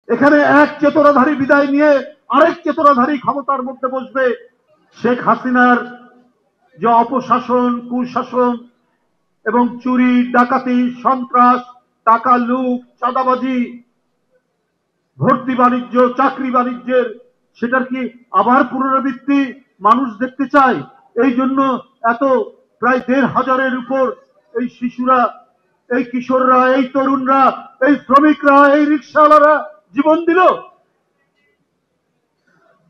এখানে এক চেতনাধারী বিদায় নিয়ে আরেক চেতনাধারী ক্ষমতার মধ্যে বসবে। শেখ হাসিনার যে অপশাসন, কুশাসন এবং চুরি, ডাকাতি, সন্ত্রাস, টাকা লুট, চাঁদাবাজি, ভর্তি বাণিজ্য, চাকরি বাণিজ্যের, সেটার কি আবার পুনরাবৃত্তি মানুষ দেখতে চায়? এই জন্য এত প্রায় ১৫০০-এর উপর এই শিশুরা, এই কিশোররা, এই তরুণরা, এই শ্রমিকরা, এই রিক্সাওয়ালারা জীবন দিল।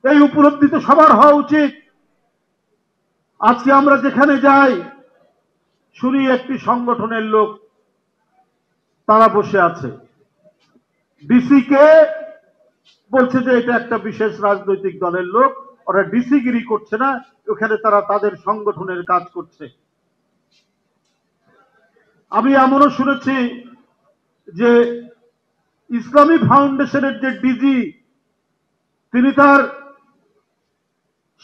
এই উপলব্ধি তো সবার হওয়া উচিত। আজকে আমরা যেখানে যাই শুনি একটি সংগঠনের লোক তারা বসে আছে, ডিসি কে বলছে যে এটা একটা বিশেষ রাজনৈতিক দলের লোক, ওরা ডিসিগিরি করছে না, ওখানে তারা তাদের সংগঠনের কাজ করছে। আমি এমনও শুনেছি যে ইসলামী ফাউন্ডেশনের যে ডিজি, তিনি তার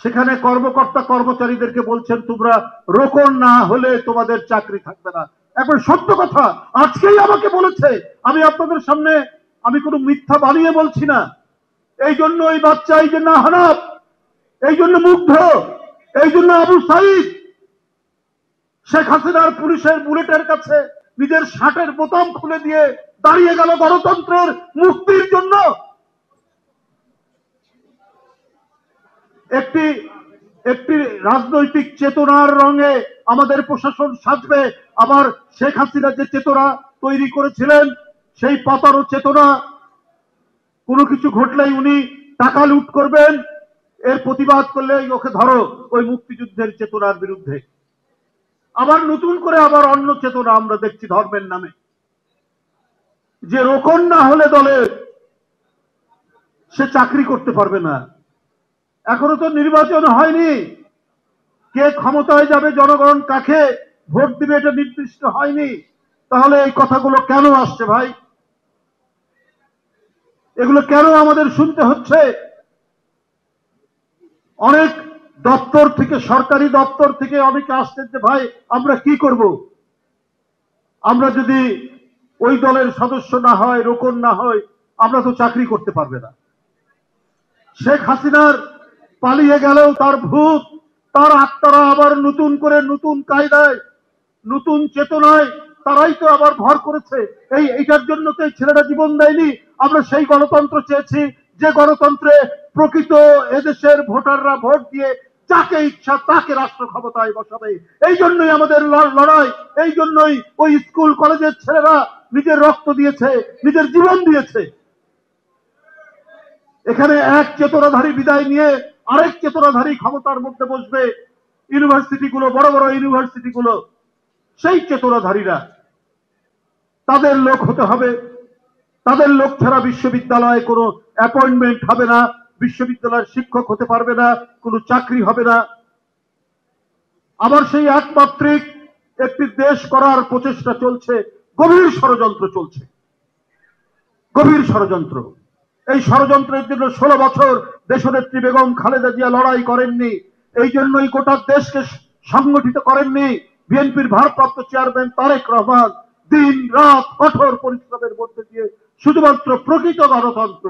সেখানে কর্মকর্তা কর্মচারীদেরকে বলছেন তোমরা রোকন না হলে তোমাদের চাকরি থাকবে না। এখন সত্য কথা আজকেই আমাকে বলেছে, আমি আপনাদের সামনে আমি কোনো মিথ্যা বানিয়ে বলছি না। এই জন্য এই বাচ্চা, এই জন্য হানাফ, এই জন্য মুগ্ধ, এই জন্য আবু সাইদ শেখ হাসিনার পুলিশের বুলেটের কাছে নিজের শার্টের বোতাম খুলে দিয়ে দাঁড়িয়ে গেল গণতন্ত্রের মুক্তির জন্য। একটি একটি রাজনৈতিক চেতনার রঙে আমাদের প্রশাসন সাজবে, আবার শেখ হাসিনা যে চেতনা তৈরি করেছিলেন সেই পাতারও চেতনা, কোনো কিছু ঘটলেই উনি টাকা লুট করবেন, এর প্রতিবাদ করলে ওকে ধরো, ওই মুক্তিযুদ্ধের চেতনার বিরুদ্ধে। আবার নতুন করে আবার অন্য চেতনা আমরা দেখছি ধর্মের নামে, যে রোকন না হলে দলে সে চাকরি করতে পারবে না। এখনো তো নির্বাচন হয়নি, কে ক্ষমতায় যাবে, জনগণ কাকে ভোট দিবে এটা নির্দিষ্ট হয়নি। তাহলে এই কথাগুলো কেন আসছে ভাই? এগুলো কেন আমাদের শুনতে হচ্ছে? অনেক দপ্তর থেকে, সরকারি দপ্তর থেকে অনেকে আসছেন যে ভাই আমরা কি করব, আমরা যদি ওই দলের সদস্য না হয়, রোকন না হয়, আমরা তো চাকরি করতে পারবে না। শেখ হাসিনার পালিয়ে গেলেও তার ভূত, তার আত্মারা আবার নতুন করে নতুন কায়দায়, নতুন চেতনায় তারাই তো আবার ভর করেছে। এইটার জন্য তো এই ছেলেরা জীবন দেয়নি। আমরা সেই গণতন্ত্র চেয়েছি যে গণতন্ত্রে প্রকৃত এদেশের ভোটাররা ভোট দিয়ে যাকে ইচ্ছা তাকে রাষ্ট্র ক্ষমতায় বসাবে। এই জন্যই আমাদের লড়াই, এই জন্যই ওই স্কুল কলেজের ছেলেরা নিজের রক্ত দিয়েছে, নিজের জীবন দিয়েছে। এখানে এক চেতনাধারী বিদায় নিয়ে আরেক চেতনাধারী ক্ষমতার মধ্যে বসবে। ইউনিভার্সিটি গুলো, বড় বড় ইউনিভার্সিটি গুলো, সেই চেতনাধারীরা, তাদের লোক হতে হবে। তাদের লোক ছাড়া বিশ্ববিদ্যালয়ে কোনো অ্যাপয়েন্টমেন্ট হবে না, বিশ্ববিদ্যালয়ের শিক্ষক হতে পারবে না, কোনো চাকরি হবে না। আবার সেই একমাত্রিক একটি দেশ করার প্রচেষ্টা চলছে, গভীর ষড়যন্ত্র চলছে, গভীর ষড়যন্ত্র। এই ষড়যন্ত্রের জন্য 16 বছর দেশনেত্রী বেগম খালেদা জিয়া লড়াই করেননি, এই জন্যই গোটা দেশকে সংগঠিত করেননি বিএনপির ভারপ্রাপ্ত চেয়ারম্যান তারেক রহমান। দিন রাত কঠোর পরিশ্রমের মধ্যে দিয়ে শুধুমাত্র প্রকৃত গণতন্ত্র,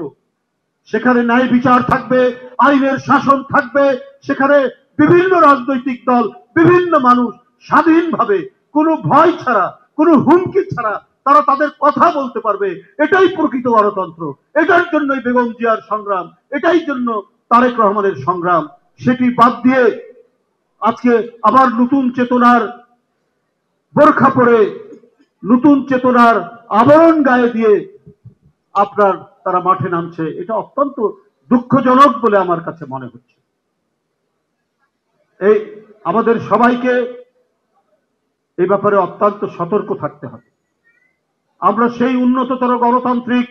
সেখানে ন্যায় বিচার থাকবে, আইনের শাসন থাকবে, সেখানে বিভিন্ন রাজনৈতিক দল, বিভিন্ন মানুষ স্বাধীনভাবে কোনো ভয় ছাড়া, কোনো হুমকি ছাড়া তারা তাদের কথা বলতে পারবে। এটাই প্রকৃত গণতন্ত্র, এটার জন্যই বেগম জিয়ার সংগ্রাম, এটাই জন্য তারেক রহমানের সংগ্রাম। সেটি বাদ দিয়ে আজকে আবার নতুন চেতনার বোরখা পরে, নতুন চেতনার আবরণ গায়ে দিয়ে আপনার তারা মাঠে নামছে, এটা অত্যন্ত দুঃখজনক বলে আমার কাছে মনে হচ্ছে। এই আমাদের সবাইকে এই ব্যাপারে অত্যন্ত সতর্ক থাকতে হবে। আমরা সেই উন্নততর গণতান্ত্রিক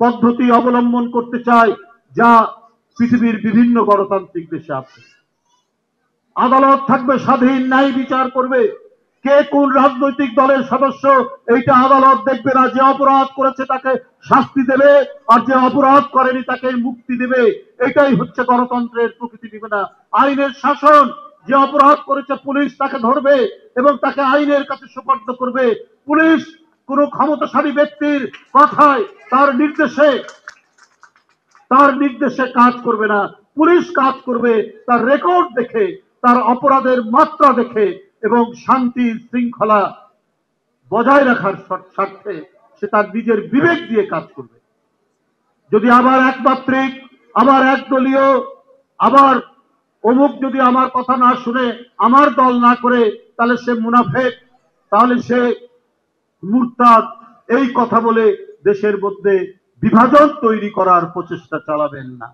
পদ্ধতি অবলম্বন করতে চাই যা পৃথিবীর বিভিন্ন গণতান্ত্রিক দেশে আছে। আদালত থাকবে স্বাধীন, ন্যায় বিচার করবে। কে কোন রাজনৈতিক দলের সদস্য এইটা আদালত দেখবে না। যে অপরাধ করেছে তাকে শাস্তি দেবে, আর যে অপরাধ করেনি তাকে মুক্তি দেবে। এটাই হচ্ছে গণতন্ত্রের প্রকৃতি বিবেচনা। আইনের শাসন, যে অপরাধ করেছে পুলিশ তাকে ধরবে এবং তাকে আইনের কাছে সুপর্দ করবে। পুলিশ কোন ক্ষমতাশালী ব্যক্তির কথায়, তার নির্দেশে তার নির্দেশে কাজ করবে না। পুলিশ কাজ করবে তার রেকর্ড দেখে, তার অপরাধের মাত্রা দেখে এবং শান্তি শৃঙ্খলা বজায় রাখার স্বার্থে সে তার নিজের বিবেক দিয়ে কাজ করবে। যদি আবার একমাত্রিক, আবার একদলীয়, আবার অমুক যদি আমার কথা না শুনে আমার দল না করে, তাহলে সে মুনাফেক, তাহলে সে মুরতাদ, এই কথা বলে দেশের মধ্যে বিভাজন তৈরি করার প্রচেষ্টা চালাবেন না।